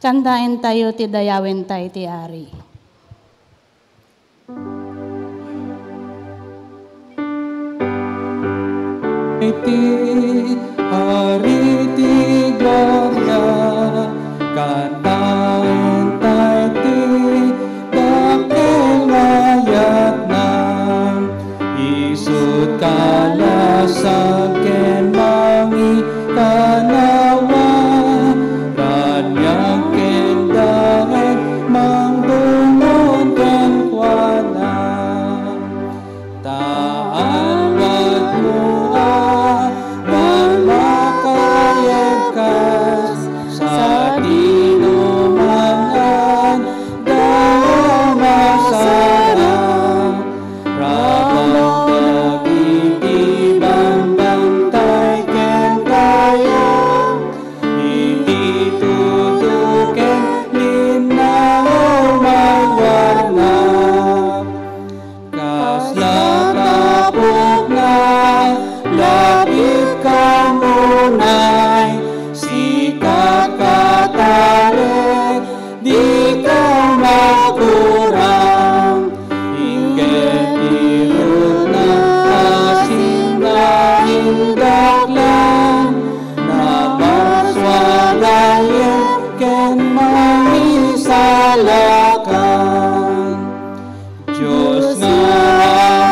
Kandain tayo ti dayawin tayo ti ari. Iti hari ti gloria, kantahin tayo ti dakilayat na isut kalasag ken mangi kanawa kanyang ken dahet mangdungon ken kuana taan wag mo wala kayekas sa dinumanan dahil masarap rabang pag-ibang bantay ken tayo hindi tutukin linaw may warna kasla tapok na lapit ka munay sikat katarik di ka makurang ingket irot na asin na hindaklan na baswalayan ken mangisalakan Diyos nga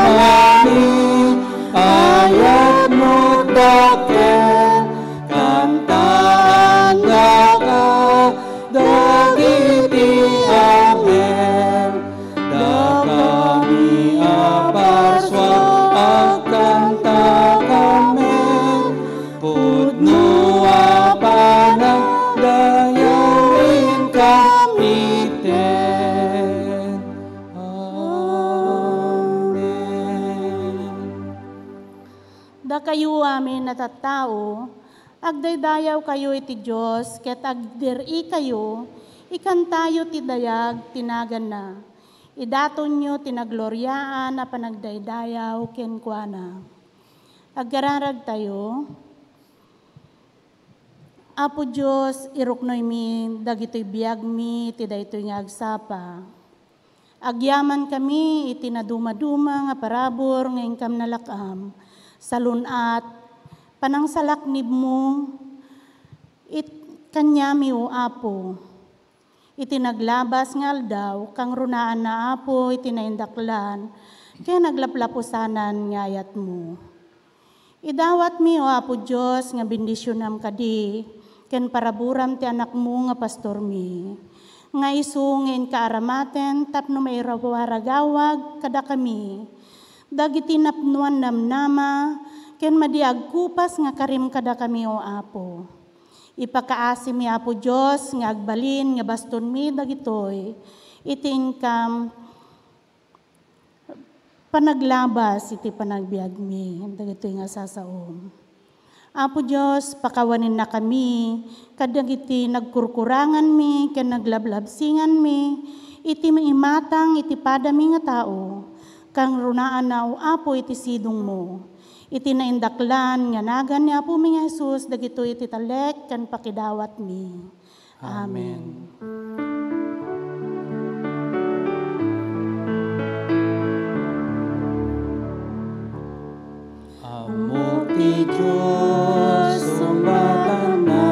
amami ayat mo daken kantaan da ka dagiti amen da kami apaswa agkanta kamen pudno apanag dayawin kami ten amen. Da kayo amin natattao, agdaydayaw kayo iti Diyos, ket agdiri kayo, ikantayo ti dayag, tinagan na. Idaton nyo tinagloryaan na panagdaydayaw, kenkwana. Aggararag tayo. Apo Diyos, iruknoy mi, dagito'y biyag mi, ti daytoy nga agsapa. Agyaman kami, itinaduma-duma nga parabor, ngayon kam nalakam. Salunat, panangsalaknib mo, kanyami o apo. Itinaglabas ngal daw, kang runaan na apo, itinaindaklan, kaya naglaplapusanan ngayat mo. Idawat mi o apo Diyos, nga bendisyonam kadi, ken paraburam ti anak mo nga pastor mi. Nga isungin kaaramaten, tapno may rawaragawag kada kami. Dagiti napnuan namnama, ken madiag kupas nga karim kada kami o apo. Ipakaasi mi apo Diyos, nga agbalin, nga baston mi dagitoy, itingkam panaglabas, iti panagbiag mi, dagitoy nga sasaom. Apo Diyos, pakawanin na kami, kadang iti nagkurkurangan mi, ken naglablabsingan mi, iti maimatang, iti padami nga tao, kang runaan na o apo iti sidong mo. Iti naindaklan nga nagan ni Apo mi nga Jesus, dagito iti talek kan pakidawat mi. Amen. Amok ti Diyos, sumbatan na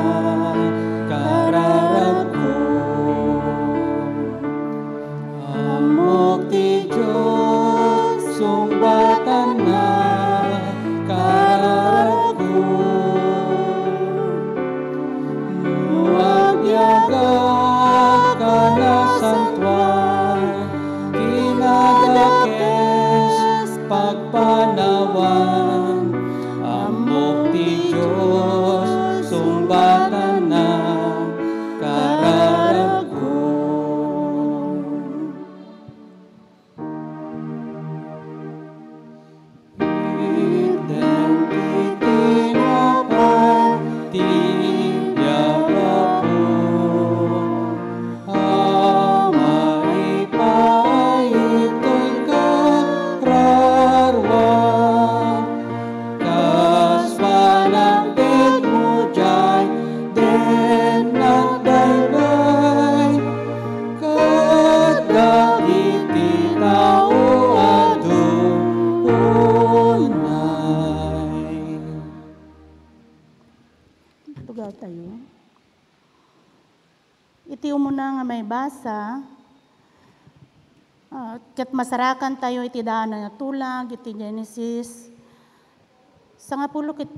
kararag ko. Amok ti Diyos, sumbatan na kararag ko. Nuwag yagat saw tayo. Iti umuna nga may basa, ket masarakan tayo iti daan na tulag, iti Genesis, sa nga 17,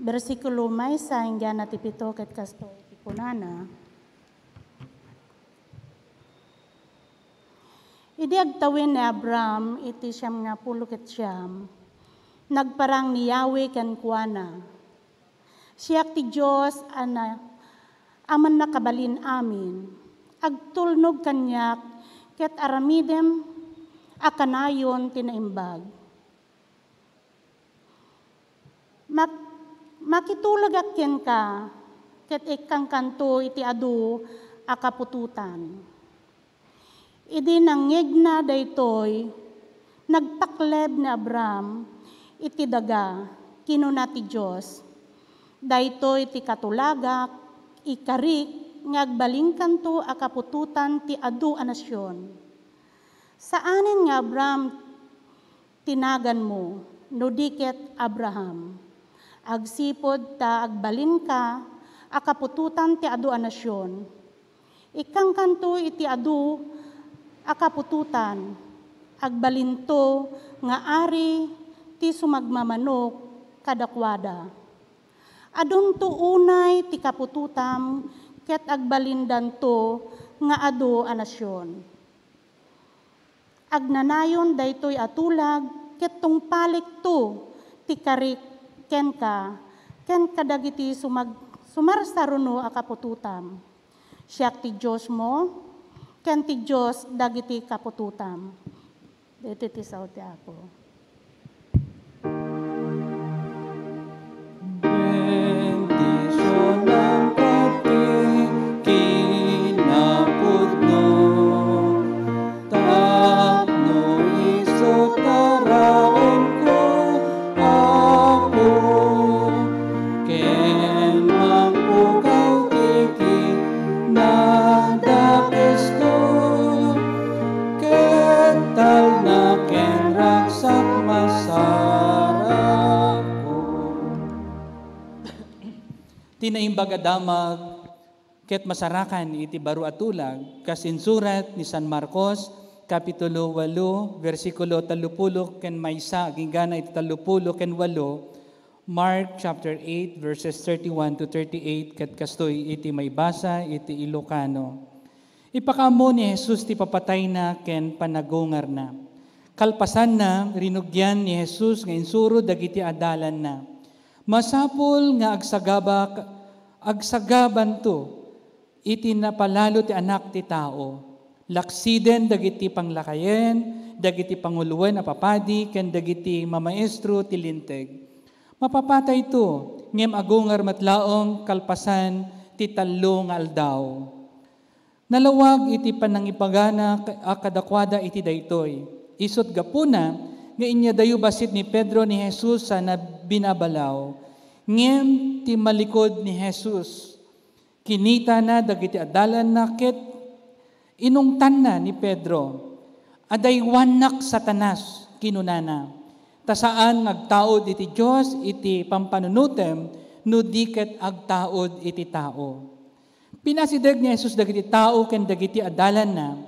versikulo may sa inggan na ti 7 ket kasto iti punana. Idi agtawin ni Abraham iti siyam nga 10 ket siyam, nagparang ni Yahweh ken kuana. Siya ti Dios ana aman nakabalin amin. Agtulnog kanyak ket aramidem akanayon tinaimbag. Makitulag akken ka ket ikang kanto iti adu akapututan. Idi nangegna daytoy nagpakleb ni Abraham iti daga kinuna ti Dios. Daytoy ti katulagak ikarik ngagbalingkan to akapututan ti adu a nasyon. Saanin nga Abraham tinagan mo no diket Abraham. Agsipod ta agbalin ka akapututan ti adu a nasyon. Ikang kanto iti adu akapututan agbalinto nga ari ti sumagmamanok kadakwada. Adun to unay ti kapututam ket agbalindanto nga adu a nasyon. Agnanayon daytoy atulag ket tungpalik to ti karik ken kadagiti sumarsaruno a kapututam. Siak ti Dios mo ken ti Dios dagiti kapututam. Dito ti sauti ako. Bendisyonan kati kinapudno, tapno iso taraon ko ako, ken magpukaw tiki nadakis ko, ken tal na ken raksak masarap ko. Tinaimbag adamag ket masarakan iti baro atulag kasinsurat ni San Marcos kapitulo 8 versikulo 30 ken maysa gingana iti 30 ken 8, Mark chapter 8 verses 31 to 38 ket kastoy iti maybasa iti Ilocano. Ipakaammo ni Jesus ti papatay na ken panagungar na. Kalpasan na rinugyan ni Jesus nga insuro dagiti adalan na. Masapol nga agsagaban to iti napalalo ti anak ti tao. Laksiden dagiti panglakayen, dagiti panguluwen a papadi, ken dagiti mamaestro ti linteg. Mapapatay to, ngem agungar matlaong kalpasan ti 3 nga aldaw. Nalawag iti panangipagana akadakwada iti daytoy. Isot gapuna nga inya dayo basit ni Pedro ni Jesus sa binabalaw. Ngem ti malikod ni Jesus. Kinita na dagiti adalan na ket inungtan na ni Pedro. Aday wanak satanas kinunana. Tasaan agtaod iti Dios iti pampanunutem no diket agtaod iti tao. Pinasideg ni Jesus dagiti tao ken dagiti adalan na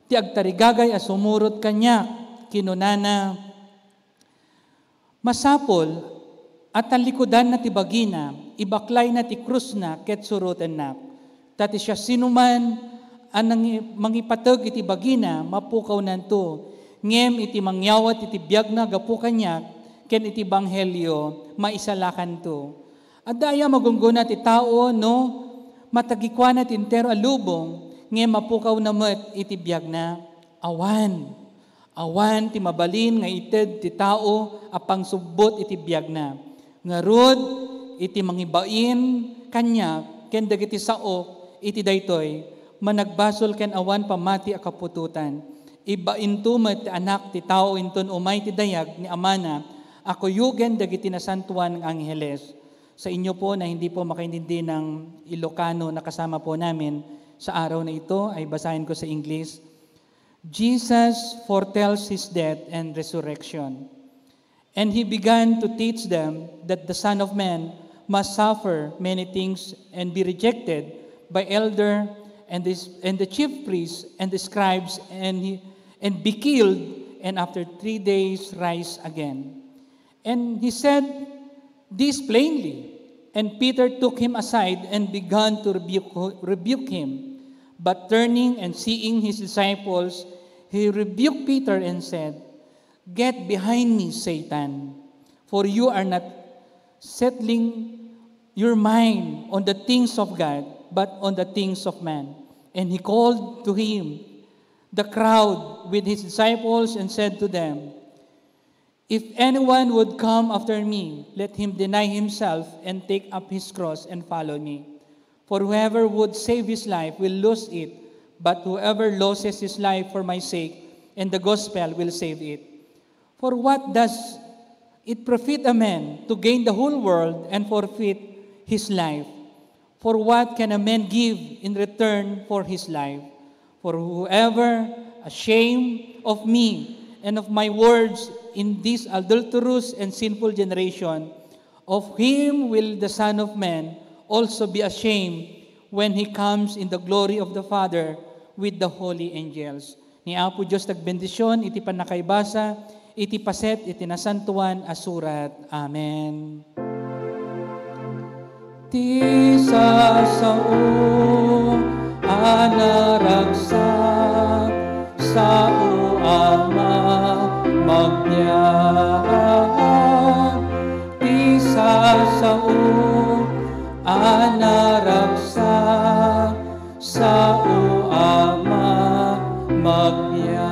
ti agtarigagay a sumurot kanya kinunana. Masapol at talikodan na ti bagina, ibaklay na ti krus na ket suroten na. Tati siya sinuman anang mangipateg iti bagina, mapukaw nanto. Ngem iti mangyawat iti biyag na gapu kanyak, ken iti banghelyo, maisalakan to. Adaya magungguna ti tao, no, matagikwana ti entero alubong, ngem mapukaw na met iti biyag na. Awan ti mabalin nga ited ti tao, apang subbot iti biyag na. Ngarud, iti mangibain kanya, ken dagiti saok, iti daytoy, managbasol ken awan pamati a kapututan. Iba into met anak ti tao inton umay ti dayag ni amana, ako yugen dagiti nasantuan ng angheles. Sa inyo po na hindi po makaintindi ng Ilocano na kasama po namin sa araw na ito, ay basahin ko sa English. Jesus foretells His death and resurrection. And He began to teach them that the Son of Man must suffer many things and be rejected by elder and the chief priests and the scribes and be killed, and after 3 days rise again. And he said this plainly. And Peter took him aside and began to rebuke him. But turning and seeing his disciples, he rebuked Peter and said, "Get behind me, Satan, for you are not settling your mind on the things of God, but on the things of man." And he called to him the crowd with his disciples and said to them, "If anyone would come after me, let him deny himself and take up his cross and follow me. For whoever would save his life will lose it, but whoever loses his life for my sake and the gospel will save it. For what does it profit a man to gain the whole world and forfeit his life? For what can a man give in return for his life? For whoever ashamed of me and of my words in this adulterous and sinful generation, of him will the Son of Man also be ashamed when he comes in the glory of the Father with the holy angels." Ni Apo Diyos nagbendisyon, iti panakaibasa, iti paset, iti nasantuan, asurat. Amen. Ti sasao anaragsak sao ama magbiyak. Ti sasao anaragsak sao ama magbiyak.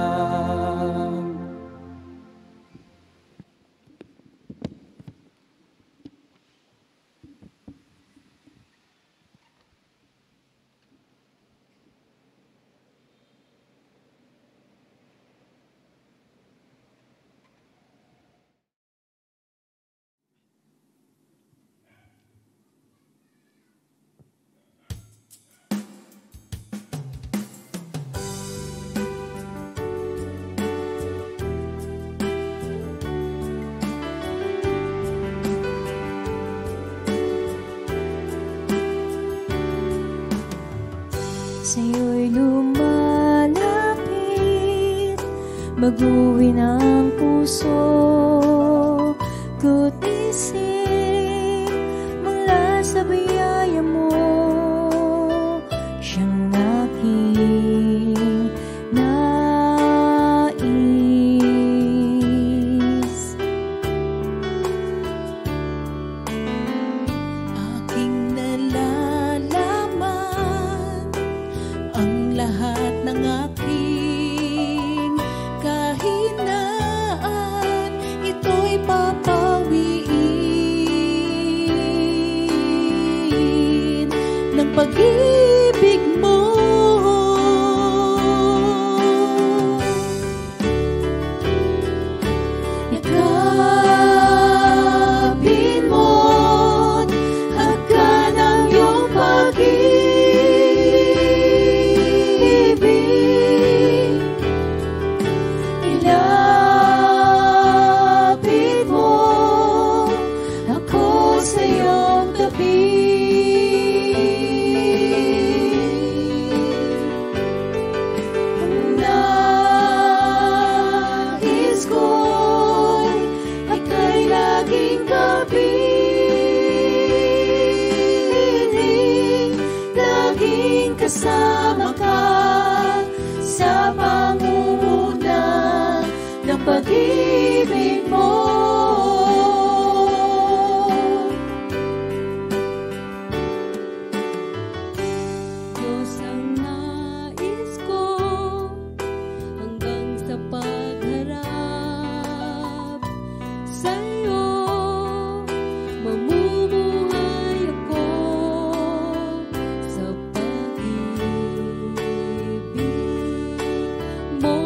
Sa'yo'y lumalapit, baguhin ang puso, ko't isip, mula sa biyaya mo, siyang aking nais. Aking nalalaman ang lahat ng aking kahinaan, ito'y papawiin ng pag-ibig mo. Yakapin mo't hagkan ang iyong pag-ibig. Ilapit mo ako sa iyong tabi. Ang nais ko'y ika'y laging kapiling, laging kasama ka sa pangunguna ng pag-ibig mo. Diyos ang nais ko hanggang sa pagharap sa'yo, mamumuhay ako sa pag-ibig mo.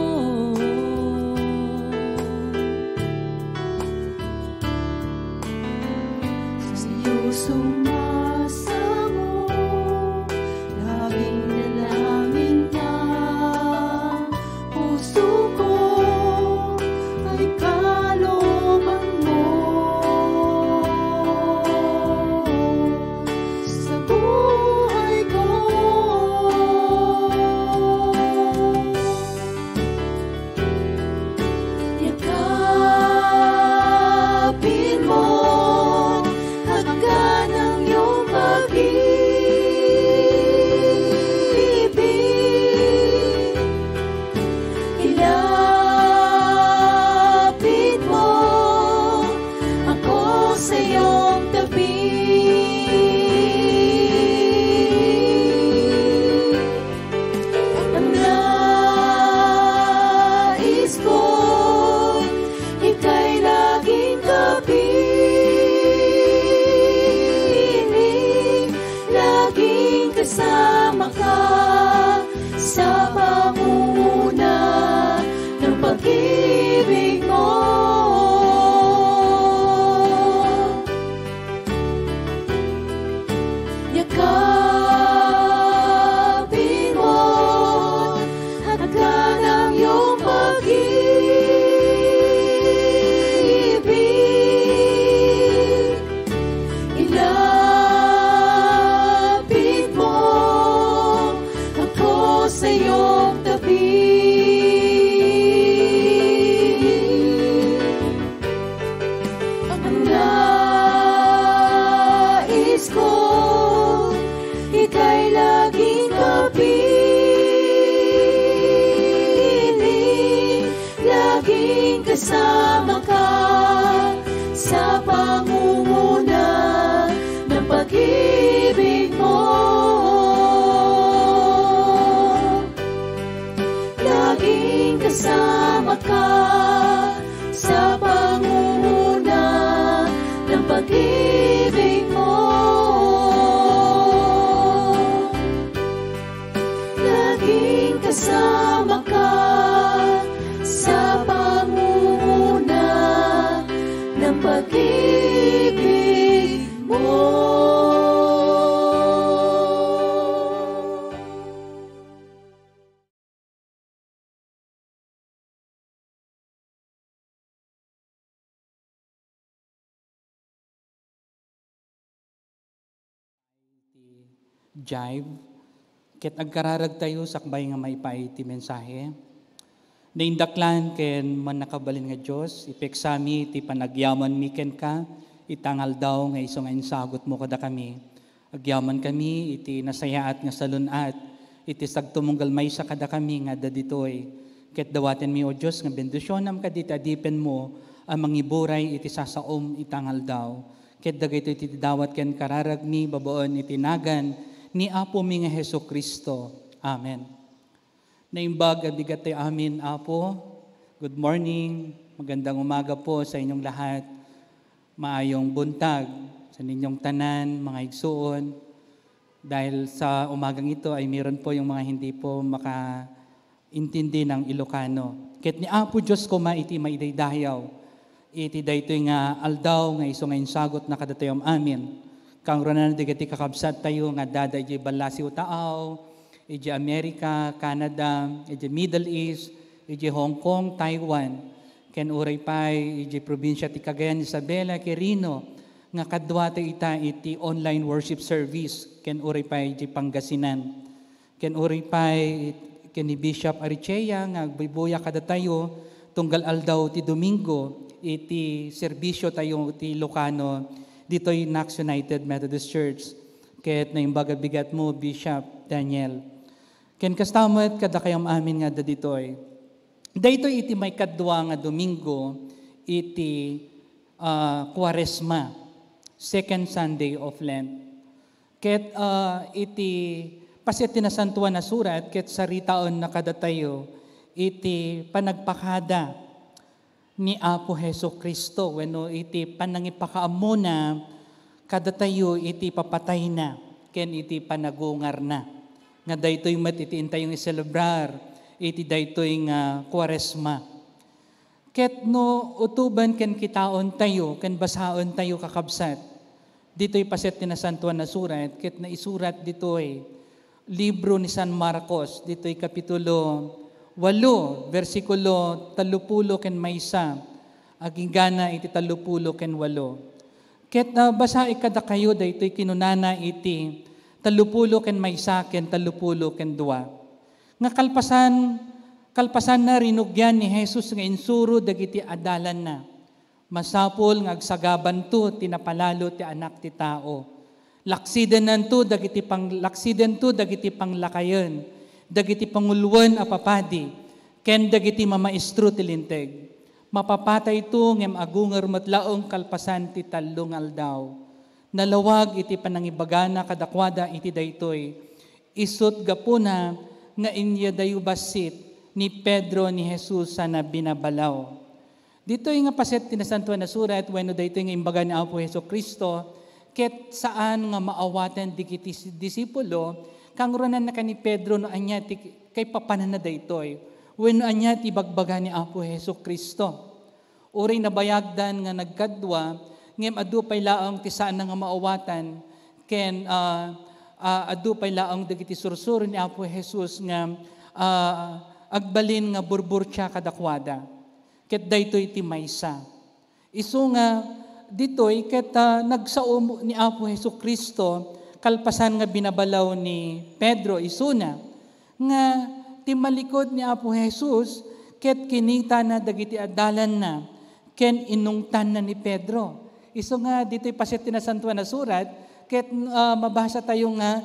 kasama ka sa pangunguna ng pag-ibig mo. Yakapin mo at ganang iyong pag-ibig. Ilapit mo ako sa iyong tabi. Ang nais ko, ika'y laging kapiling, laging kasama ka sa pangunguna ng pag-ibig mo. Laging kasama ka sa pangunguna ng pag-ibig mo. Laging kasama ka sa pangunguna ng pag-ibig mo. Jive, ket agkararag tayo sakbay nga may iti mensahe. Naindaklan ken man nakabalin nga Dios, ipeksami ti panagyaman mi ken ka, itangal daw nga iso nga insagot mo kada kami. Agyaman kami iti nasayaat nga salunat, iti sagtumunggal maysa kada kami nga daditoy. Ket dawaten mi o Dios nga bendisyonam kadita adipen mo ang mangiburay iti sasaom itangal daw. Ket dagito iti dawat ken kararag mi babaon iti nagan ni Apo mi nga Hesukristo. Amen. Naimbag abigat tayo amin, Apo. Good morning. Magandang umaga po sa inyong lahat. Maayong buntag sa ninyong tanan, mga igsuon. Dahil sa umagang ito ay meron po yung mga hindi po makaintindi ng Ilocano. Ket ni Apo Diyos ko maiti maidaydayaw. Iti daytoy nga aldaw nga iso nga insagot na kadatayom amin. Kang ronan digiti kakabsat tayo nga dada iti balasi utaaw, iti Amerika, Canada, iti Middle East, iti Hong Kong, Taiwan, ken uray pay iti probinsya ti Cagayan Isabela, Quirino, nga kadwa ita iti online worship service, ken uray pay iti Pangasinan, ken uray pay ken ni Bishop Arichea nga agbaybuya kada tayo tunggal aldaw ti Domingo iti serbisyo tayo ti Ilocano dito'y Knox United Methodist Church. Ket naimbag bigat mo, Bishop Daniel. Ken kastamot kada kayam amin nga dito'y. Daytoy iti may kadwa nga Domingo, iti Quaresma, second Sunday of Lent. Ket iti paset tinasantuan na surat, ket saritaon na kada tayo, iti panagpakada ni Apo Hesukristo, wenno iti panangipakaammo na kada tayo iti papatay na, ken iti panagungar na. Nga daytoy met iti intayong iselebrar, iti daytoy nga Quaresma. Ket no utuban ken kitaon tayo, ken basaon tayo kakabsat, dito'y paset tinasantuan na surat, ket na isurat dito'y libro ni San Marcos, dito'y kapitulo 8, versikulo 30 ken maysa, aging gana iti 30 ken 8. Ket basa ikada kayo daytoy kinunana iti 30 ken maysa ken 30 ken 2. Nga kalpasan na rinugyan ni Jesus nga insuro dagiti adalan na. Masapol nga agsagaban to tinapalalo ti anak ti tao. Laksiden to dagiti panglakayen. Dagiti pangulwan a papadi, ken dagiti mamaestro ti linteg. Mapapatay ito ngem agungar matlaong kalpasan ti talong aldaw. Nalawag iti panangibagana kadakwada iti daytoy. Isut gapuna nga inya dayu basit ni Pedro ni Jesus sana binabalaw. Dito'y nga paset tinasantuan na surat, wenno daytoy nga imbaga ni Apo Hesukristo, ket saan nga maawatan di kiti disipulo, kang runan na ni Pedro no anya ti kay papanan na daytoy. Wenno anya ti bagbaga ni Apo Hesus Kristo. Uri nabayagdan nga nagkadwa, ngem adu pay laang ti saan nga maawatan, ken adu pay laang dagiti sursuro ni Apo Hesus nga agbalin nga burburtya kadakwada. Ket daytoy ti maysa. Isu nga ditoy ket nagsao ni Apo Hesus Kristo kalpasan nga binabalaw ni Pedro isuna nga ti malikod ni Apo Hesus ket kinita na dagiti adalan na ken inungtan na ni Pedro. Isu nga ditoy paset ti nasantuan na surat ket mabasa tayo nga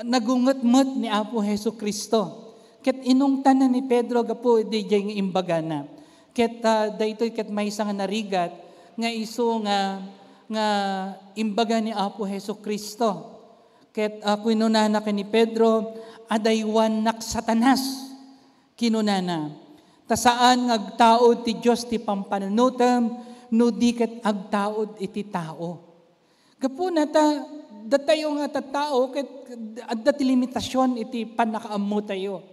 nagunget-met ni Apo Hesus Kristo. Ket inungtan na ni Pedro gapo dijay nga imbaga na. Ket daytoy ket maysa nga narigat nga isu nga imbaga ni Apo Hesus Kristo. Ket kinunana ni Pedro adaywan nak Satanas kinunana. Ta saan nga agtaod ti Dios ti pampanunutem no di ket agtaod iti tao. Gapo na datayo nga tattao ket adda ti limitasyon iti panakaammo tayo.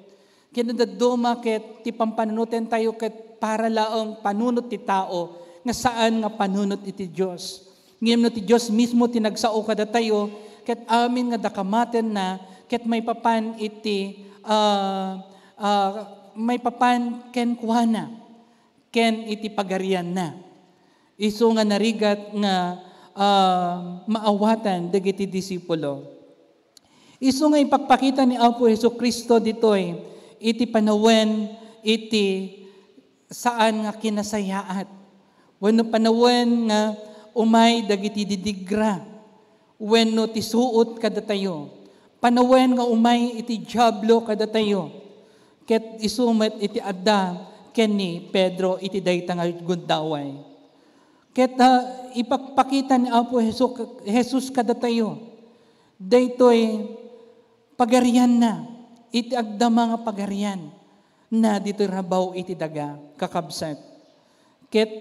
Ken daduma ket ti pampanunutem tayo ket para laeng panunot ti tao nga saan nga panunot iti Dios. Ngem no ti Dios mismo tinagsao kada tayo ket amin nga dakamaten na ket may papan iti may papan ken kuana ken iti pagarian na. Isu nga narigat nga maawatan dagiti disipulo. Isu nga ipagpakita ni Apo Hesus Kristo ditoy iti panawen iti saan nga kinasayaat. Wenno panawen nga umay dagiti didigra. Wenno ti suot kada tayo. Panawen nga umay iti diablo kada tayo. Ket isumet iti adda ken ni Pedro iti dayta nga gundaway. Ket ipakpakita ni Apo Hesus kada tayo. Daytoy pagarian na iti agdama nga pagarian na ditoy rabaw iti daga kakabsat. Ket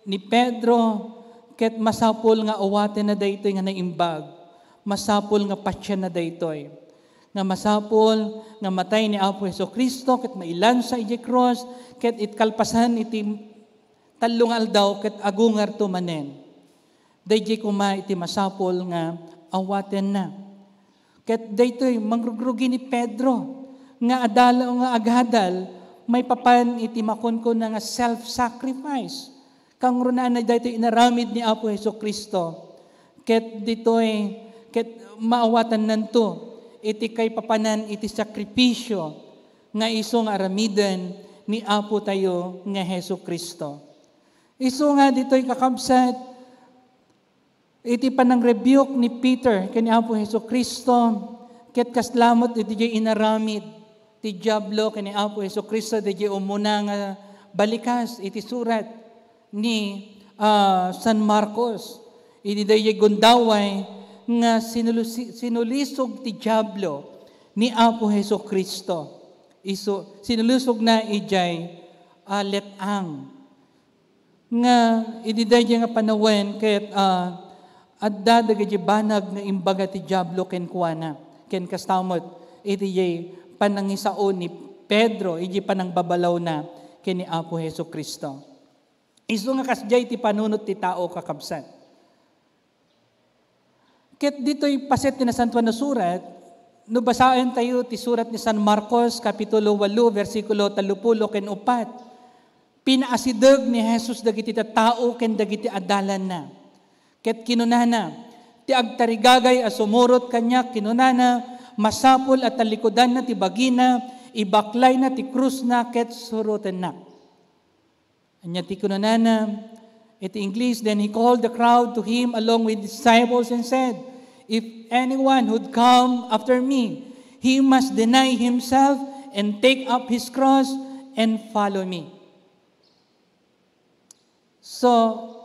ni Pedro ket masapol nga awaten na daytoy nga naimbag. Masapol nga patyan na daytoy. Nga masapol nga matay ni Apo Hesus Kristo ket mailan sa iti cross ket itkalpasan iti talong aldaw ket agungar to manen. Dayjay kuma iti masapol nga awaten na. Ket daytoy mangrugrugi ni Pedro nga adala nga agadal may papan iti makonkon nga self-sacrifice. Kang runan na daytoy inaramid ni Apo Hesus Kristo. Ket ditoy ket maawatan nanto iti kay papanan iti sakripisyo nga isu nga aramiden ni Apo tayo nga Hesus Kristo. Isu nga ditoy kakabsat iti panang rebuke ni Peter ken ni Apo Hesus Kristo ket kaslamot iti jay inaramid ti diablo ken ni Apo Hesus Kristo iti umuna nga balikas iti surat ni San Marcos. Iti dayjay gundaway nga sinulisog ti diablo ni Apo Hesus Kristo. Sinulisog na ijay letang. Nga iti dayjay nga panawen ket adda dagiti banag nga imbaga ti diablo ken kuana. Ken kastamot iti jay panangisao ni Pedro iti panangbabalaw na ken ni Apo Hesus Kristo. Isu nga kasjay ti panunot ti tao kakabsat. Ket dito'y paset ti nasantuan na surat, no basaen tayo ti surat ni San Marcos, Kapitulo 8, versikulo 30 ken 4. Pinaasideg ni Jesus dagiti tao ken dagiti adalan na. Ket kinunana, ti agtarigagay a sumurot kanya, kinunana, masapol at talikodan na ti bagina, ibaklay na ti krus na ket suruten na. Anya ti kinunana, iti English, then he called the crowd to him along with his disciples and said, if anyone would come after me, he must deny himself and take up his cross and follow me. So,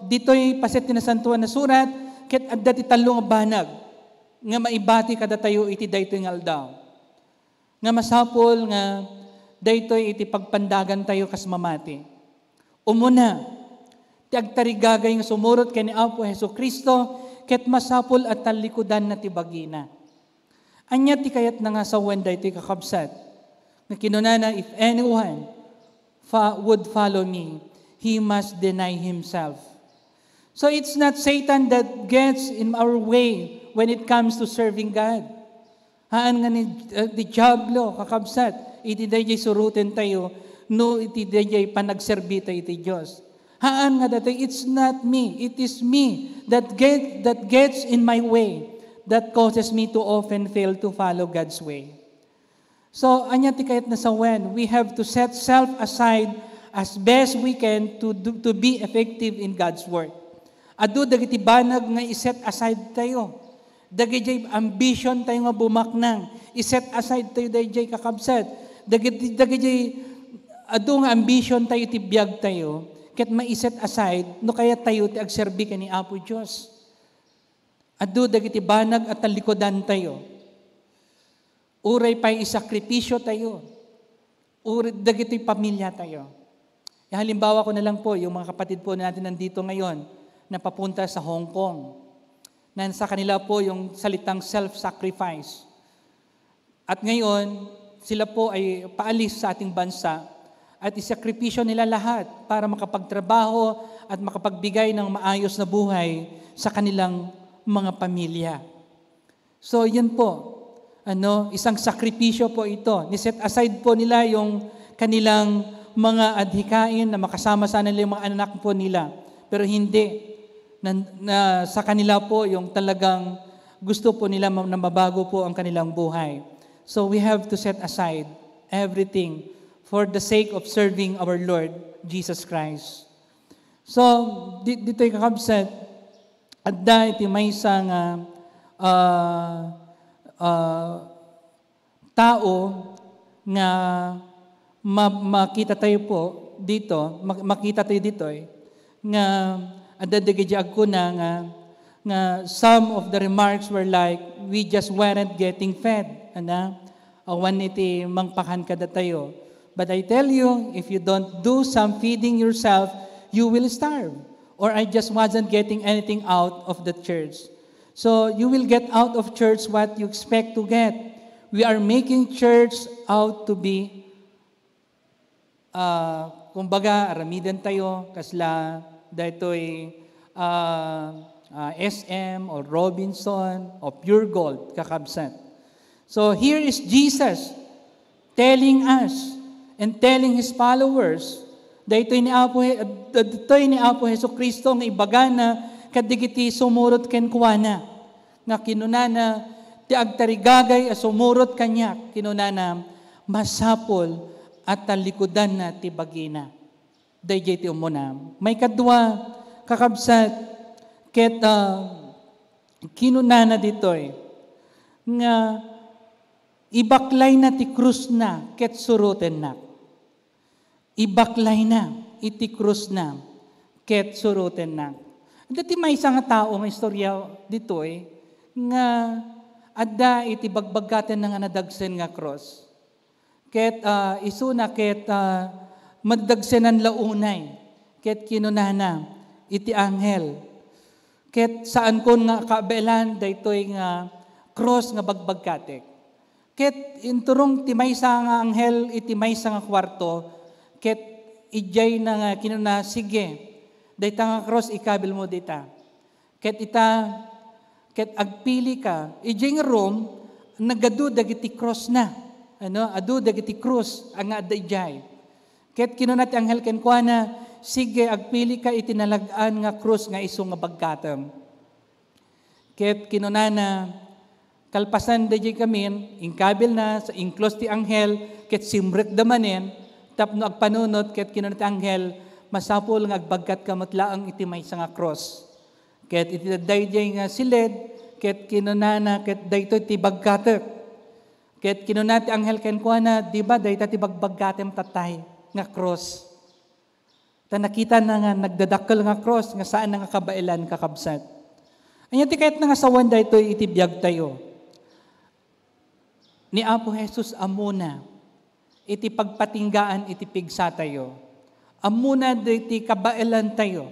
dito'y paset tinasantuan na surat, ket adda ti talong banag, nga maibati kada tayo iti daytoy nga aldaw. Nga masapol nga daytoy iti pagpandagan tayo kas mamati. Umuna, ti agtarigagay nga sumurot ken ni Apo Hesus Kristo ket masapol at talikudan na ti bagina. Anya ti kayat na nga sa wenday ti kakabsat, na kinunana, if anyone would follow me, he must deny himself. So it's not Satan that gets in our way when it comes to serving God. Haan nga ni Diablo, kakabsat, iti dayjay surutin tayo, no iti dayjay panagserbi tayo iti Diyos. Haan nga dati, it's not me, it is me that gets in my way, that causes me to often fail to follow God's way. So, anya ti kayat na sa when, we have to set self aside as best we can to be effective in God's work. Adu dagiti banag nga iset aside tayo. Dagiti ambition tayo nga bumaknang. Iset aside tayo dagiti kakabsat. Dagiti adu nga ambition tayo ti biyag tayo. Ket maiset aside no kaya tayo ti agserbi kani Apo Dios. Adu dagiti banag at talikodan tayo. Uray pa'y isakripisyo tayo. Uray dagiti pamilya tayo. Halimbawa ko na lang po, yung mga kapatid po natin nandito ngayon, na papunta sa Hong Kong. Na sa kanila po yung salitang self-sacrifice. At ngayon, sila po ay paalis sa ating bansa at isakripisyo nila lahat para makapagtrabaho at makapagbigay ng maayos na buhay sa kanilang mga pamilya. So, yun po. Isang sakripisyo po ito. Niset aside po nila yung kanilang mga adhikain na makasama sana nila yung mga anak po nila. Pero hindi. Na sa kanila po yung talagang gusto po nila na mabago po ang kanilang buhay. So we have to set aside everything for the sake of serving our Lord Jesus Christ. So dito'y kakabsat, adda iti may isang tao nga makita tayo po dito, makita tayo dito nga adadagidya ko na nga some of the remarks were like, we just weren't getting fed. Awan iti mangpakan kada tayo. But I tell you, if you don't do some feeding yourself, you will starve. Or I just wasn't getting anything out of the church. So you will get out of church what you expect to get. We are making church out to be, kumbaga, aramidan tayo, kasla, dahito'y SM or Robinson or Pure Gold, kakabsat. So here is Jesus telling us and telling His followers, dahito'y ni Apo Heso Kristo nga ibagana kadigiti sumurot ken kuana nga kinunana ti agtarigagay a sumurot kanya kinunana masapol at talikudan na ti bagina. Dayjay ti umuna. May kadwa, kakabsat, ket kinunana ditoy, nga ibaklay na ti krus na, ket suruten na. Ibaklay na, iti krus na, ket suruten na. Dati may isang tao, may istorya ditoy, nga adda iti bagbagaten nga nadagsen nga krus. Ket isuna, ket magdagsenan launay, ket kinunana, iti anghel, ket saan kon nga kabelan, daytoy nga cross nga bagbagkatek. Ket inturong ti maysa nga anghel, iti maysa nga kwarto, ket ijay na nga kinuna, sige, dayta nga cross ikabil mo dita. Ket agpili ka, ijay nga room, nagadu dagiti cross na, adu dagiti cross, ang adda ijay. Ket kinunat anghel ken kuana, sige agpili ka itinalagaan nga krus nga isu nga bagkatem. Ket kinunana kalpasan dayjay kamin, ingkabil na sa ingklos ti anghel, ket simrek damanen, tapno agpanunot ket kinunat anghel, masapol nga agbagkat kamot laang iti maysa nga krus. Ket iti dayjay nga siled, ket kinunana ket daytoy ti bagkatek. Ket kinunat ti anghel ken kuana, di ba dayta ti bagbagkatem tatay nga cross. Ta nakita na nga nagdadakkel nga cross nga saan nga kabailan kakabsat. Anya ti kayat nga sawan daytoy iti biag tayo. Ni Apo Jesus amuna iti pagpatinggaan iti pigsa tayo. Amuna iti kabailan tayo.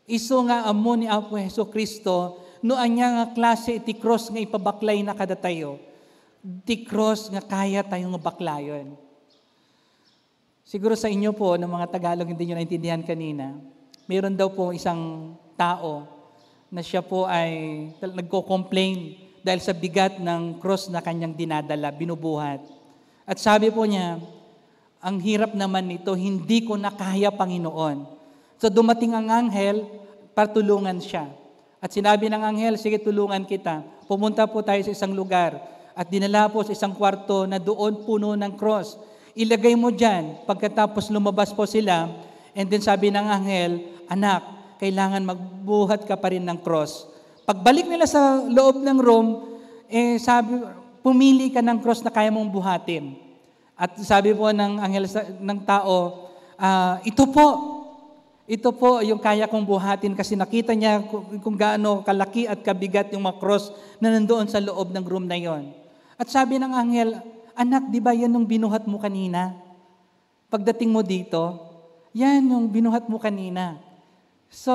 Isu nga amo ni Apo Hesus Kristo no anya nga klase iti cross nga ipabaklay na kada tayo. Iti cross nga kaya tayong baklayon. Siguro sa inyo po, ng mga Tagalog, hindi nyo naintindihan kanina, mayroon daw po isang tao na siya po ay nagko-complain dahil sa bigat ng cross na kanyang dinadala, binubuhat. At sabi po niya, ang hirap naman nito, hindi ko na kaya, Panginoon. So dumating ang anghel, patulungan siya. At sinabi ng anghel, sige, tulungan kita. Pumunta po tayo sa isang lugar at dinala po sa isang kwarto na doon puno ng cross. Ilagay mo dyan. Pagkatapos lumabas po sila, and then sabi ng anghel, anak, kailangan magbuhat ka pa rin ng cross. Pagbalik nila sa loob ng room, sabi, pumili ka ng cross na kaya mong buhatin. At sabi po ng anghel ng tao, ito po yung kaya kong buhatin kasi nakita niya kung gaano kalaki at kabigat yung mga cross na nandoon sa loob ng room na yon. At sabi ng anghel, anak, di ba yan yung binuhat mo kanina? Pagdating mo dito, yan yung binuhat mo kanina. So,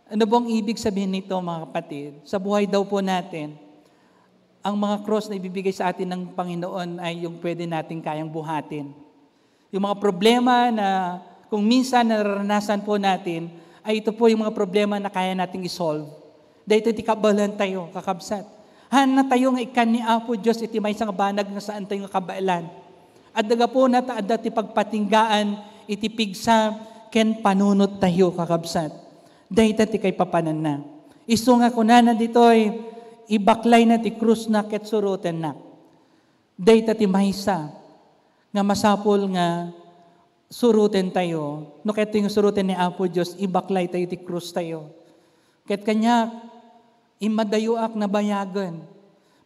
ano bang ibig sabihin nito, mga kapatid? Sa buhay daw po natin, ang mga cross na ibibigay sa atin ng Panginoon ay yung pwede natin kayang buhatin. Yung mga problema na kung minsan naranasan po natin, ay ito po yung mga problema na kaya nating isolve. Dahil ito tikabalan tayo, kakabsat. Han na tayo nga ikan ni Apo Diyos, iti may isang banag nga saan tayo nga kabailan. At daga po na taada ti pagpatinggaan, iti pigsa, ken panunot tayo, kakabsat. Dahil ti kay papanan na. Iso nga kunana dito'y, ibaklay na ti krus na ket suruten na. Dahil ti maysa, nga masapol nga suruten tayo. No ket yung suruten ni Apo Diyos, ibaklay tayo ti krus tayo. Ket kanya, imadayoak na bayagan.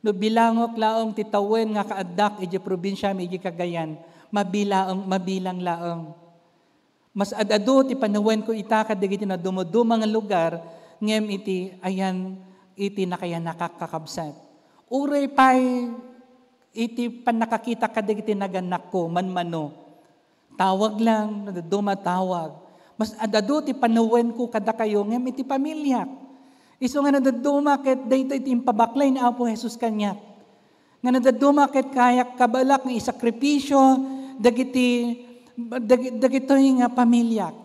No bilangok laong titawen nga kaadak iti probinsya iti Cagayan, mabilang laong. Mas adado ti panawen ko itaka dagiti na dumudumang lugar ngem iti ayan iti nakaya nakakakabsat. Uray pay iti panakakita ka dagiti naganak ko manmano. Tawag lang, dumatawag. Mas adado ti panawen ko kada kayo ngem iti pamilya. Iso nga nadadumakit, dahito iti impabaklay ni Apo Jesus kanya. Nga nadadumakit kaya kabalak ng isakripisyo, dagito nga pamilyak.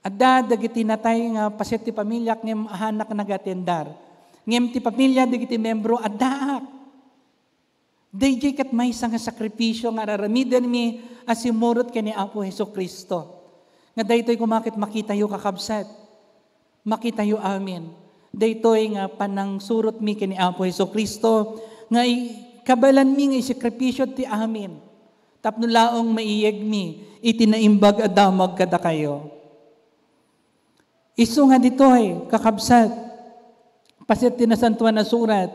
Adda, dagiti natay nga pasit ti pamilyak, ngem ahanak nagatendar. Ngem ti pamilya, dagiti membro, addaak. Dayjay kat may isang sakripisyo nga raramidan mi asimurot ka ni Apo Hesus Kristo. Nga daytoy kumakit makita yu kakabsat. Makita yu amin. Daytoy nga panang surot mi kini Apo Hesus Kristo nga kabalan mi nga isikripisyo ti amin. Tapno laong maiyeg mi itinaimbag adamag kada kayo. Isu nga ditoy kakabsat. Pasit tinasantuan na surat.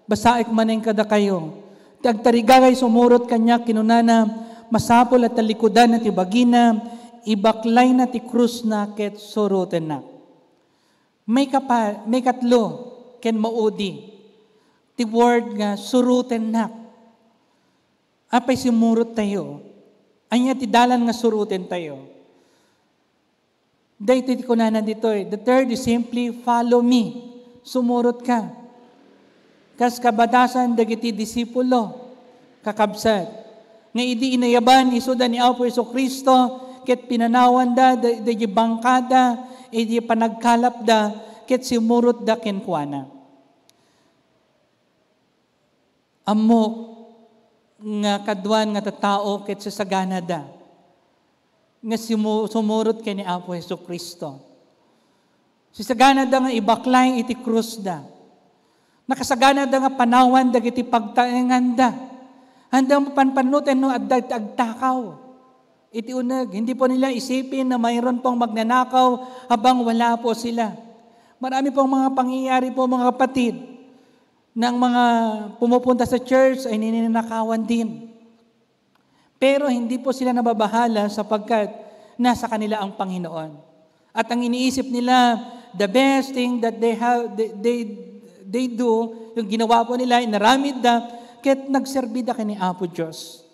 Basaik maning kada kayo. Tagtarigagay sumurot kanya kinunana masapol at talikudan na ti bagina ibaklay na ti krus na ket suruten na. May katlo, ken maudi. Ti word nga, suruten na. Apay simurot tayo. Anya ti dalan nga suruten tayo. Dahito ti kunanan dito eh. The third is simply, follow me. Sumurot ka. Kas kabatasan, dagiti disipulo. Kakabsat. Nga idi inayaban, isuda ni Apo Hesus Kristo, ket pinanawan da, dagi bangkada, iti panagkalap da, ket simurot da kenkwana. Amok nga kadwan nga tatao ket sasagana da, nga sumurot ken ni Apo Hesus Kristo. Sasagana da nga ibaklay iti krus da. Nakasagana da nga panawan dagiti pagtaengan da. Handang panpanuten no adda agtakaw. Iti uneg, hindi po nila isipin na mayroon pong magnanakaw habang wala po sila. Marami pong mga pangyayari po mga kapatid ng mga pumupunta sa church ay nininakawan din. Pero hindi po sila nababahala sapagkat nasa kanila ang Panginoon. At ang iniisip nila, the best thing that they do, yung ginawa po nila, inaramid da, ket nagserbida kini Apo Diyos.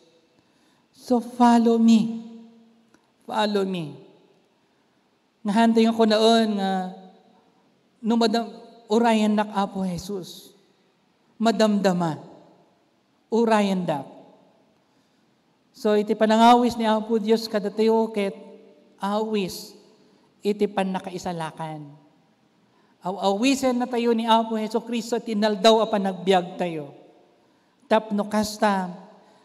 So follow me. Follow me. Nahantayin ko noon nga urayan dak Apo Jesus. Madamdama. Urayan dak. So iti panangawis ni Apo Diyos kadatayo ket awis iti panakaisalakan. Awisen na tayo ni Apo Heso Kristo tinaldaw a panagbiag tayo. Tapno kasta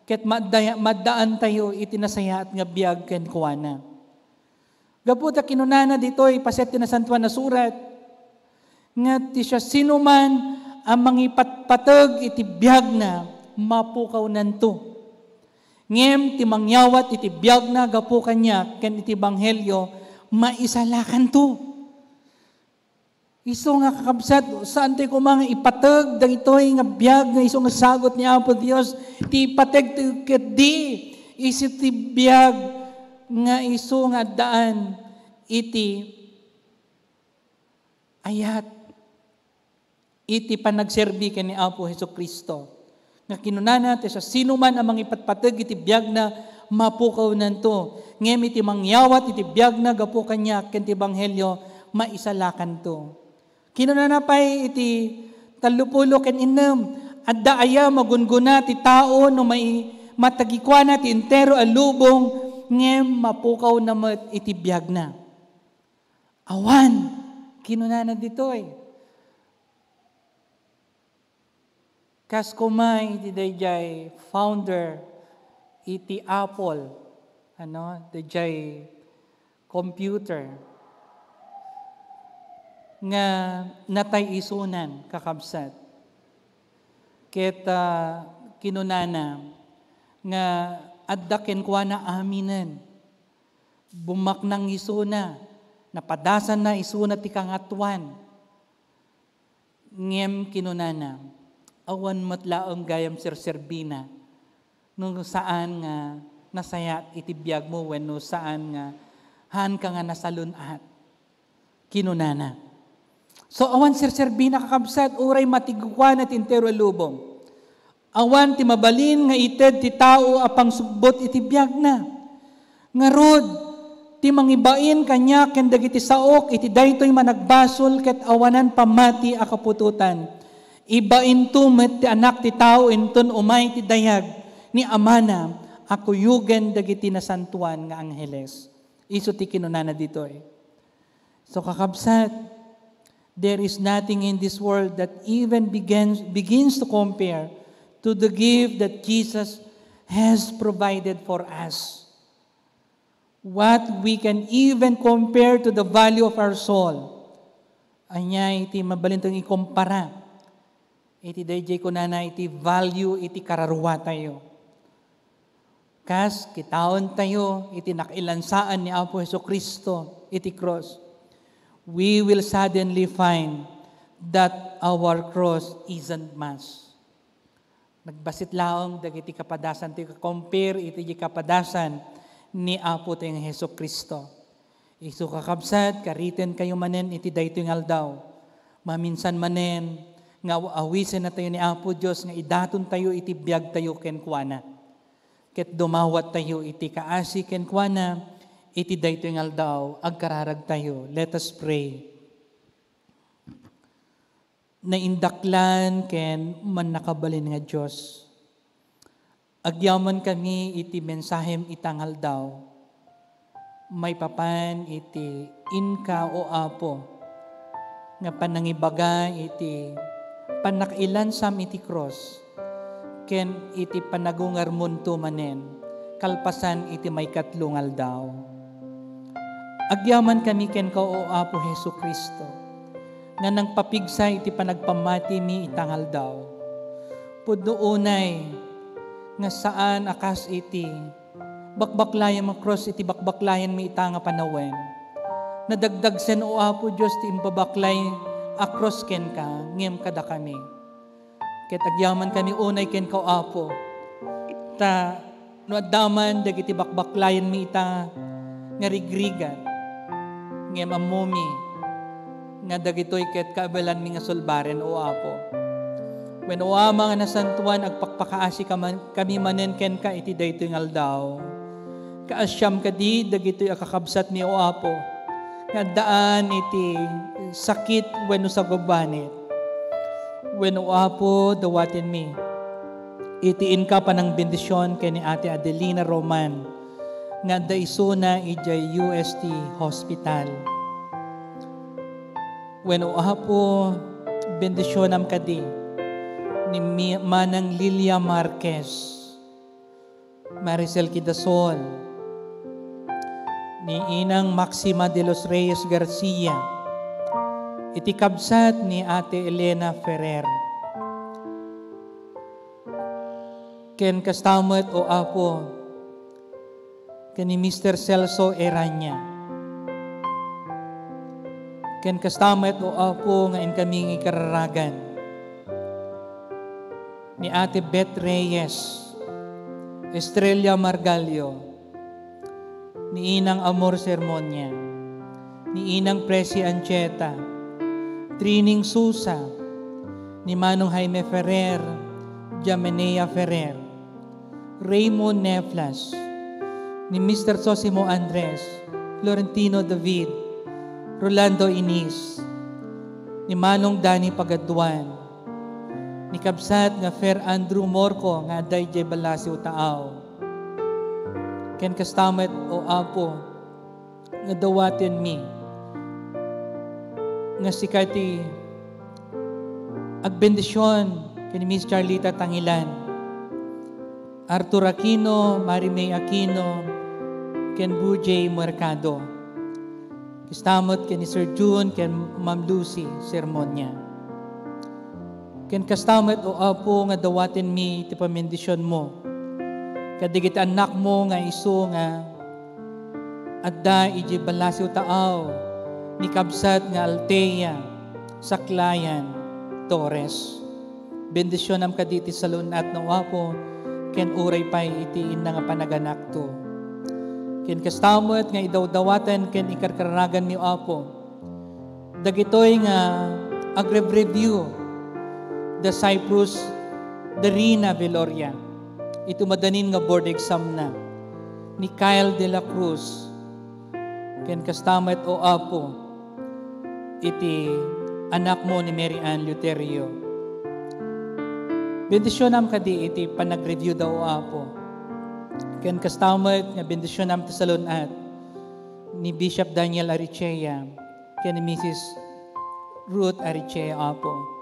ket maddaan tayo iti nasaya at nga biag ken kuana. Gaputa kinunana ditoy paset ti nasantuan na surat nga ti siya sinuman ang mangipatpateg iti biag na mapukaw nanto. Ngem ti mangyawat iti biag na gapu kanya ken iti banghelyo maisalakan to. Iso nga kakabsat saan tayo kumang ipateg dagitoy nga biag nga iso nga sagot ni Apo Dios ti ipateg ti ket di isi ti biag nga iso nga daan iti ayat iti panagserbi ken ni Apo Hesukristo nga kinunana ti sa sino man ang mangipatpateg iti biag na mapukaw nanto ngem iti mangyawat iti biag na gapu kanya ken ti banghelyo maisalakan to. Kinunana pay iti 30 ken 6 adda aya magunguna ti tao no may matagikwana ti entero a lubong ngem mapukaw na iti biag na. Awan, kinunana ditoy. Kas kumay iti dayjay founder iti Apple, dayjay computer nga natay isunan kakabsat. Ket kinunana nga adda ken kuana aminan. Bumaknang isuna, napadasan na isuna ti kangatuan. Ngem kinunana, awan matlaong gayam serserbina, nung saan nga nasayat iti biag mo wenno saan nga han ka nga nasalunat. Kinunana. So awan serserbina kakabsat, uray matigukwan at intero lubong. Awan ti mabalin nga ited ti tao apang subbot iti biag na. Ngarod, ti mangibain kanya ken dagiti saok iti daytoy managbasol ket awanan pamati a kapututan. Ibain to met ti anak ti tao inton umay ti dayag ni amana akuyugen dagiti nasantuan nga angheles. Isu ti kinunana ditoy. So kakabsat, there is nothing in this world that even begins to compare to the gift that Jesus has provided for us. What we can even compare to the value of our soul. Anya iti mabalintong ikumpara. Iti dayjay kunana iti value iti kararwa tayo. Kas kitaon tayo iti nakailansaan ni Apo Hesukristo iti cross. We will suddenly find that our cross isn't much. Nagbasit laong dagiti kapadasan ti compare iti kapadasan ni Apo tayong Hesukristo. Isu kakabsat kariten kayo manen iti daytoy aldaw. Maminsan manen nga awisen na tayo ni Apo Dios nga idaton tayo iti biag tayo ken kuana. Ket dumawat tayo iti kaasi ken kuana iti daytoy aldaw agkararag tayo. Let us pray. Naindaklan ken man nakabalin nga Dios. Agyaman kami iti mensahem itangal daw. May papan iti inka o Apo nga panangibaga iti panakailansam iti cross ken iti panagungar munto manen kalpasan iti may katlungal daw. Agyaman kami ken ka o Apo Hesukristo nga nang papigsay iti panagpamati mi itangal daw. Pudno unay nga saan akas iti bakbaklayan mo cross iti bakbaklayan mi itanga panawen. Nadagdagsen o Apo Diyos ti imbabaklay across ken ka ngem kada kami. Ket agyaman kami unay ken ka o Apo. Ta no addaman dagiti bakbaklayan mi ita nga rigrigan ngem amomi nga dagitoy ket kaabalan mi nga sulbaren o Apo. When o mga nasantuan agpakpakaasi kami manen ken ka iti daytoy aldaw. Kaasyam kadi dagitoy akakabsat mi o Apo. Nga daan iti sakit wenno sa gubanit. When o Apo, dawatin mi. Itiin ka pa ng bendisyon kay ni Ate Adelina Roman nga daiso na ijay UST Hospital. When o Apo, bendisyon am kadi ni Manang Lilia Marquez, Maricel Quidasol, ni Inang Maxima de los Reyes Garcia, iti kabsat ni Ate Elena Ferrer. Ken kastamat o Apo, ken ni Mr. Celso Eranya. Ken kastamat o Apo nga in kaming ikararagan ni Ate Beth Reyes, Estrella Margalio, ni Inang Amor Sermonia, ni Inang Presi Ancheta, Trining Susa, ni Manong Jaime Ferrer, Jamenea Ferrer, Raymond Neflas, ni Mr. Sosimo Andres, Florentino David, Rolando Inis, ni Manong Dani Pagaduan, ni Kabsat nga Fer Andrew Morco nga dayjay Balasiw Taaw. Ken kastamet o Apo nga dawaten mi nga sikati agbendisyon ken Miss Charlita Tangilan, Arthur Aquino, Marimay Aquino, ken Bujay Mercado. Kastamot ken ni Sir June ken Ma'am Lucy Sermonia. Ken kastamot o Apo nga dawaten mi ti pamendisyon mo. Kadigit anak mo nga iso nga adda iji Balasiw Taaw ni Kabsat nga Altea Saklayan Torres. Bendisyon am kaditi sa lunat ng Apo ken uray pay iti inna nga panaganak to. Ken kastamot nga idawdawatan ken ikarkaragan mi Apo. Dagitoy nga agre-review the Cyprus Darina Veloria. Ito madanin nga board exam na ni Kyle de la Cruz. Ken kastamet o Apo iti anak mo ni Mary Ann Luterio. Bendisyon am kadi iti panag-review daw o Apo. Ken kastamet nga bendisyon am ti salunat ni Bishop Daniel Arichea ken ni Mrs. Ruth Arichea Apo.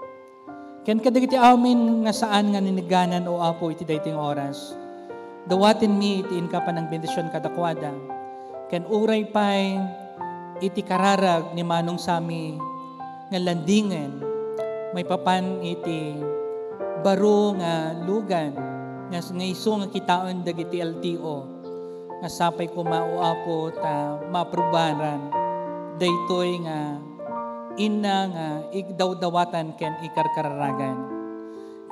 Ken kadagiti amin nga saan nga niniganan o Apo iti dayting oras. Dawatin mi iti inka pa ng bendisyon kadakwada. Ken uray pay iti kararag ni Manong Sami nga landingen may papan iti baro nga lugan nga iso nga kitaon dagiti LTO nga sapay kumao Apo ta maprubaran daytoy nga ina nga igdawdawatan ken ikarkararagan.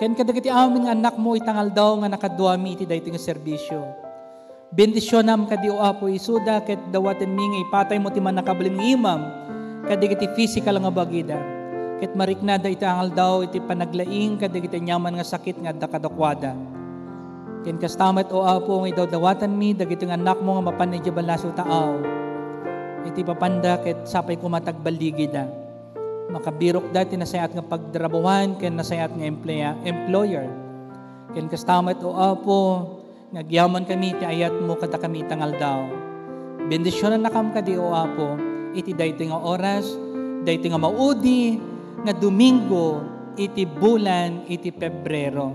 Ken kadagiti amin nga anak mo itangal daw nga nakaduami iti daytoy nga serbisyo. Bendisyonam kadi o Apo isuda ket dawaten mi nga ipatay mo ti man nakabalin nga imam kadagiti physical nga bagida. Ket mariknada iti angal daw iti panaglaing kadagiti nyaman nga sakit nga dakadakwada. Ken kastamet o Apo nga idawdawatan mi dagiti nga anak mo nga mapan iti Balasiw Taaw. Iti papanda ket sapay kumatagbaligida. Makabirok dati nasayat nga pagdrabuhan ken nasayat nga employer. Ken kastamet o Apo nagyaman kami ti ayat mo kada kami tangal daw. Bendisyonan na kam kadi o Apo iti daytoy nga oras, daytoy nga maudi nga Domingo iti bulan iti Pebrero.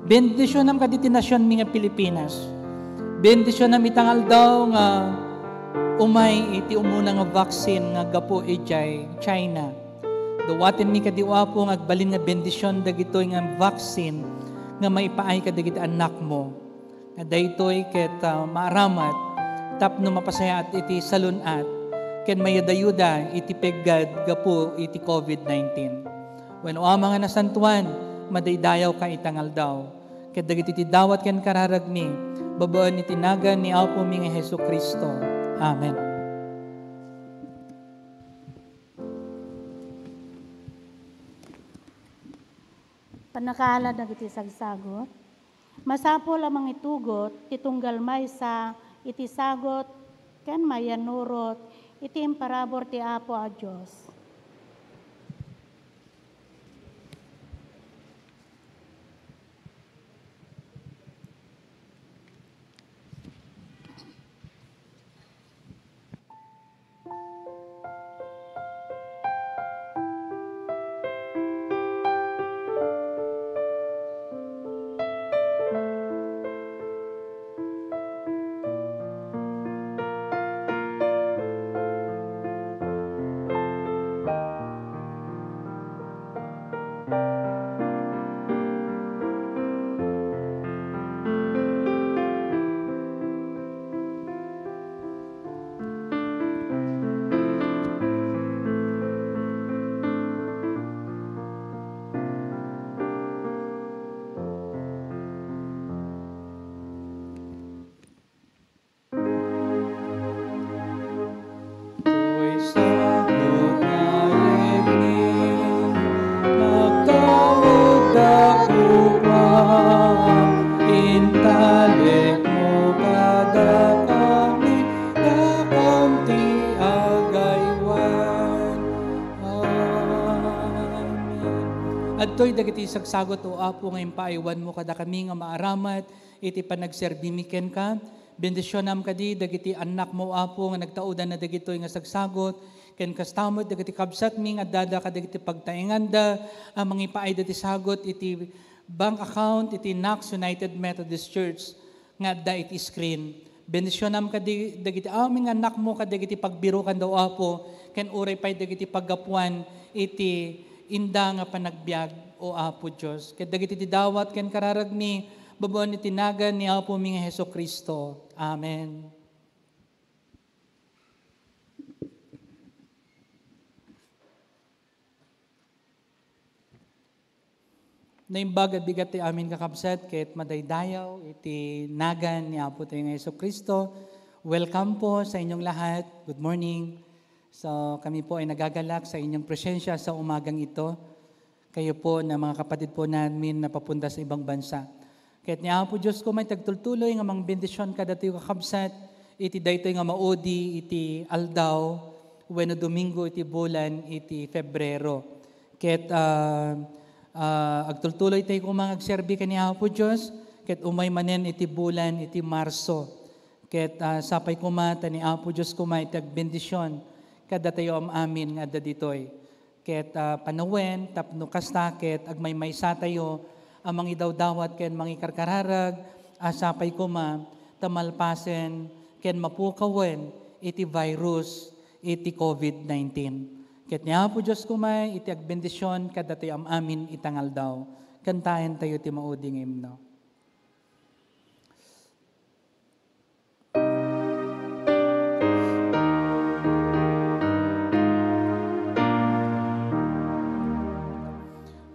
Bendisyonan kadi ti nasyon mi nga Pilipinas. Bendisyonan itangal daw nga umay iti umuna nga vaccine nga gapo ijay China. Dawaten mi kadi o Apo nga agbalin nga bendisyon dagitoy nga vaccine nga maipaay kadagiti anak mo. Nga daytoy ket maaramat tapno mapasaya at iti salunat ken mayadayuda iti peggad gapo iti COVID-19. Wenno ama nga nasantuan madaydayaw ka itangal daw. Ket dagiti ti dawat ken kararag mi babaan iti nagan ni Apo mi nga Hesukristo. Amen. Panakaala dagiti sagsagot. Masapo lamang itugot, titunggal may sa iti sagot, ken mayanurot, iti imparabor ti Apo a Diyos. dagitoy dagiti sagsagot o Apo ngayon paaywan mo kada kami nga maaramat iti panagserbimiken ka. Bendisyonam kadi dagiti anak mo Apo nga nagtaudan na dagitoy nga sagsagot. Ken kastamot dagiti kabsat mi nga dada kadagiti pagtainganda ang mga ipaay dati sagot iti bank account iti Knox United Methodist Church nga da iti screen. Bendisyonam kadi dagiti aming anak mo kadagiti pagbirukan daw Apo ken uray pay dagiti paggapuan iti inda nga panagbiag o Apo Dios. Ket dagiti ti dawat ken kararagmi babuan iti nagan ni Apo mi nga Hesukristo. Amen. Naimbag at bigat ti amin kakabsat ket madaydayaw iti nagan ni Apo tayo nga Hesukristo. Welcome po sa inyong lahat. Good morning. So kami po ay nagagalak sa inyong presensya sa umagang ito. Kayo po na mga kapatid po namin na papunta sa ibang bansa. Kaya't niya po Diyos ko may tagtultuloy nga mang bendisyon kada tayo kakabsat. Iti daytoy nga maudi iti aldaw. Weno Domingo iti bulan iti Febrero. Kaya't agtultuloy tayo kung mga agserbi kaniya po Diyos. Kaya't umay manen iti bulan iti Marso. Kaya't sapay kumata ni Apo Diyos kumay iti agbendisyon kada tayo amin nga ditoy. Ket panawen tapno kastakit agmay sa tayo amang idawdawat ken mangikarkararag asapay kuma tamalpasen ken mapukawen iti virus iti COVID-19. Ket niya po Dios kumay iti agbendisyon kada tayo amin itangal daw. Kantahen tayo ti mauding himno.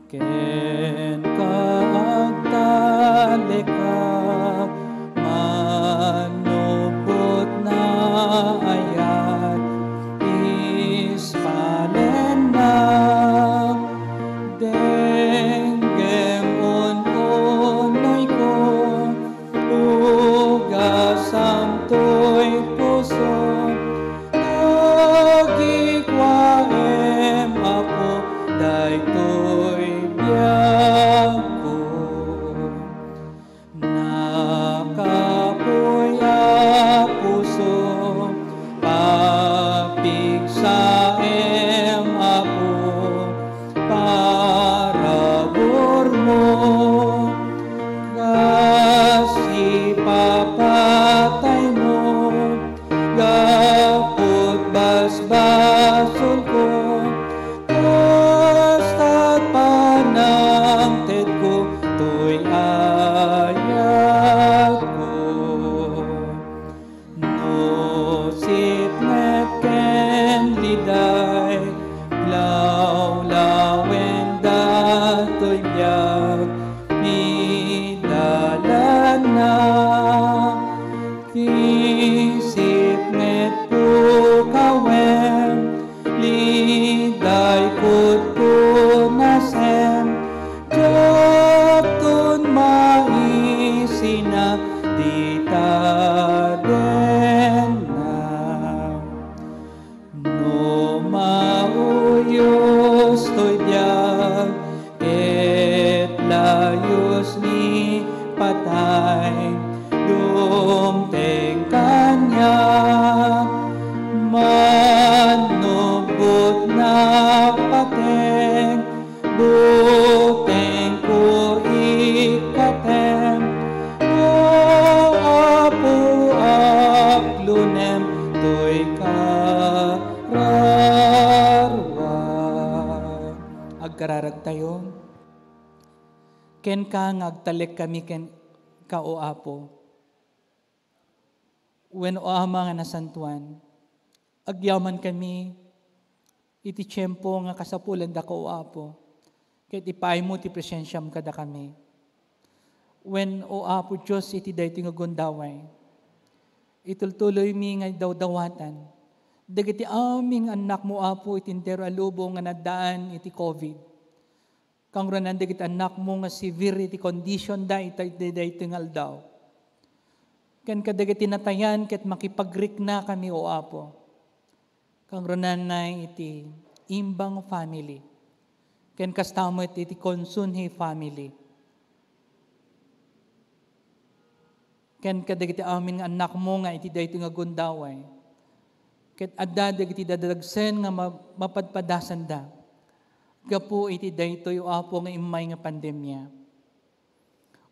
Ken kaagtali ka, manupot na ayat, ispalen na, denggem unoy ko, ugasam to'y puso, nagikwaem ako, daytoy basbasol ko, basta't panangted ko, to'y ayat ko. No sitnet ken liday, lawlawen dato'y biyag, nidalan na, sitnet po kawem, liday kut po nasem, jatun maisina dita den na. No mauyos to'y biyag, et layos ni patay, dumteng kanya, manubot na pateng, buteng ko ikatem, o apo aklunem, to'y kararwa. Agkararag tayo. Ken ka ngagtalek kami ken ka o apo. When o ama nga nasantuan, agyaman kami, iti tiyempo nga kasapulan da ka o apo, ket ipay mo ti presensyam kada kami. When o apo Diyos iti daytoy nga gundaway, itultuloy mi nga dawdawatan, dagiti aming anak mo apo iti entero alubo nga naddaan iti COVID. Kang ranan dagiti anak mo nga severe iti condition da iti daytoy nga aldaw. Ken kadagiti natayan ket makipagrik na kami o apo. Kang ranan na iti imbang family. Ken kastamo iti konsunhi family. Ken kadagiti amin nga anak mo nga iti dayto nga gundaway. Ket adda dagiti dadagsen nga mapadpadasan da. Gapu iti dayto yu apo nga imay nga pandemya.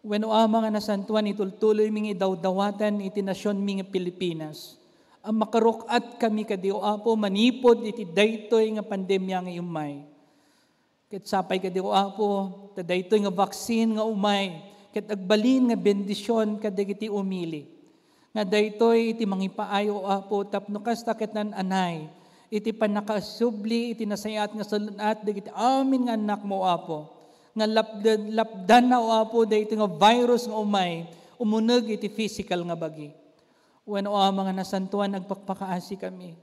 Wenno ama nga nasantuan itultuloy ming idawdawatan iti nasyon mi nga Pilipinas. Ang makarukat kami kadi o apo manipod iti daytoy nga pandemya nga imay. Ket sapay kadi o apo ta daytoy nga vaccine nga umay. Ket agbalin nga bendisyon kadagiti umili. Nga daytoy iti mangipaayo o apo tapno kasta ket nan anay. Iti panakasubli iti nasayat nga salunat dagiti amin nga anak mo o apo. Nga lapdan na o apo daytoy nga virus nga umay umuneg iti physical nga bagi. When o mga nasantuan nagpakpakaasi kami,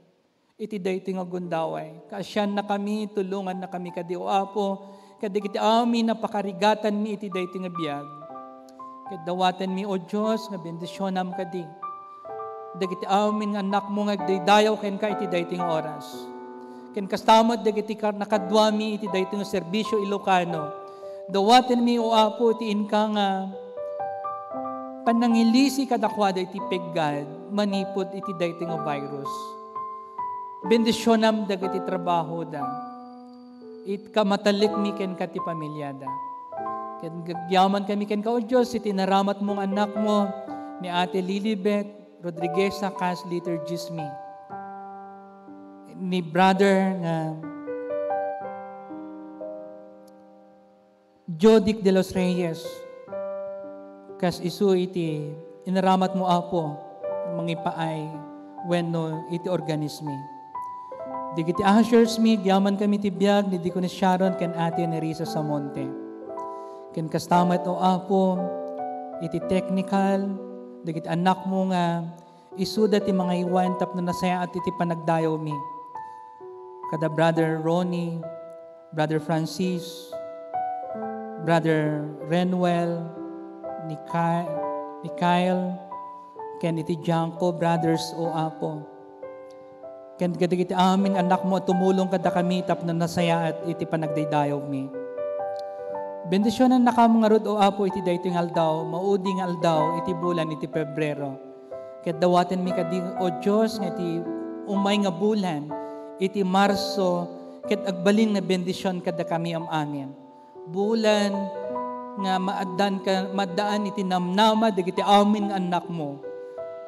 iti daytoy nga gundaway. Kaasyan na kami, tulungan na kami kadi o apo, kadigiti amin na pakarigatan mi iti daytoy nga biyag. Kadawatan mi o Diyos, nga bendisyonam kadi. Dagiti amin nga anak mo nga agdaydayaw ken ka iti daytoy nga oras. Ken kastamot dagiti nakadwa mi iti daytoy nga serbisyo Ilocano. Dawaten mi o apo iti inka nga panangilisi kadakwada iti peggad, manipod iti daytoy nga virus. Bendisyonam dagiti trabaho da. It kamatalik mi ken kati pamilyada. Ken gagyaman kami ken ka o Diyos, iti naramat mong anak mo ni Ate Lilibet Rodriguez Cas Liturgis mi. Ni brother nga Jodic de los Reyes. Kas isu iti inaramat mo apo mangipaay wenno iti organismi. Digiti ushers mi gyaman kami ti biag ni Deaconess Sharon ken Ate Nerissa Samonte. Ken kastamat o apo iti technical digiti anak mo nga isuda ti mga iwan tapno nasaya at iti panagdayaw mi. Kada Brother Ronnie, Brother Francis, Brother Renwell, ni Kyle, ken iti Janko, brothers o apo. Ken kadigiti amin anak mo tumulong kada kami tapno nasaya at iti panagdaydayaw mi. Bendisyonan na kamo nga rod o apo iti daytoy nga aldaw, mauding aldaw iti bulan iti Pebrero. Ket dawaten mi kadi o Dios nga iti umay nga bulan iti Marso ket agbalin nga bendisyon kada kami amin. Bulan nga maddaan iti namnama dagiti amin nga anak mo.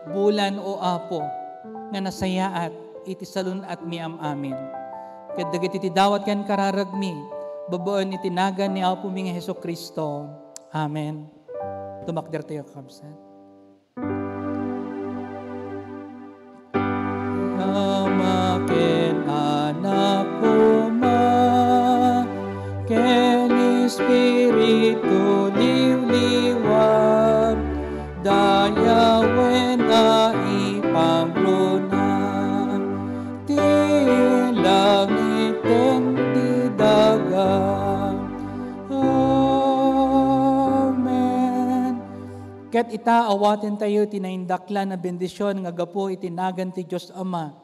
Bulan o apo nga nasayaat iti salunat mi amin. Ket dagiti ti dawat ken kararagmi babaen iti nagan ni Apo mi nga Hesukristo. Amen. Tumakder tayo kabsat. Ama ken anak ko ma ken Espiritu liwliwag dayawen na ipangruna ti langit ken ti daga. Amen. Ket ita awaten tayo tinaindakla na bendisyon nga gapo itinagan ti Dios Ama.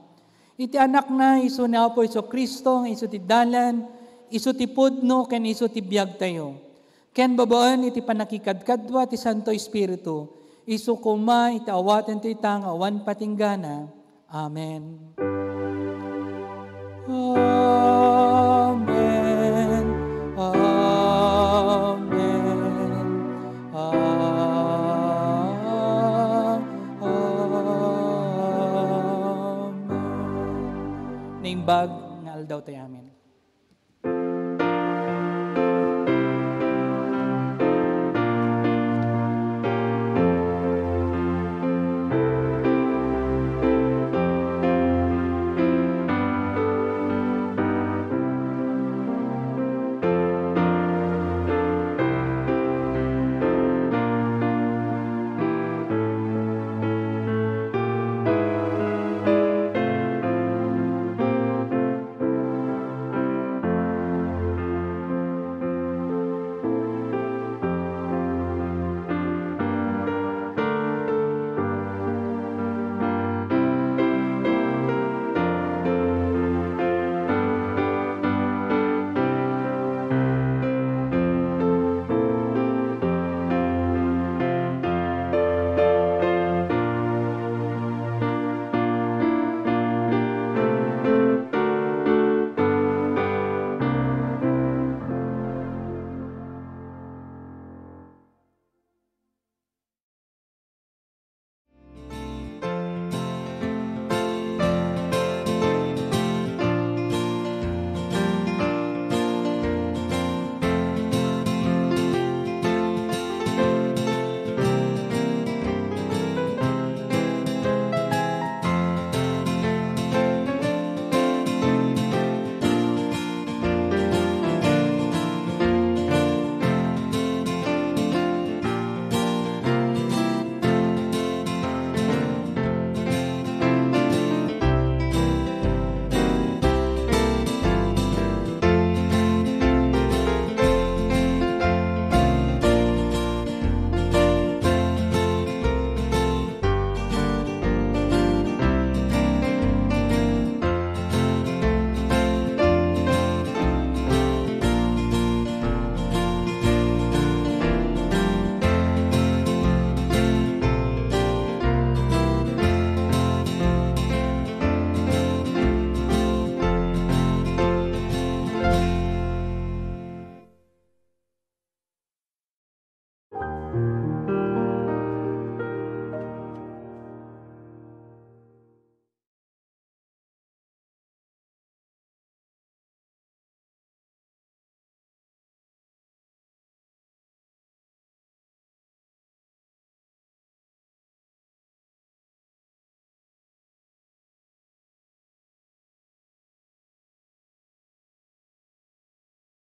Iti anak na isu ni Apo Hesukristo isu ti dalan isu ti pudno ken isu ti biag tayo. Ken babaen iti panakikadkadwa ti Santo Espiritu. Isu kuma iti awaten ti itang awan patinggana. Amen. Amen. Amen. Amen. Naimbag nga aldaw tayo amen.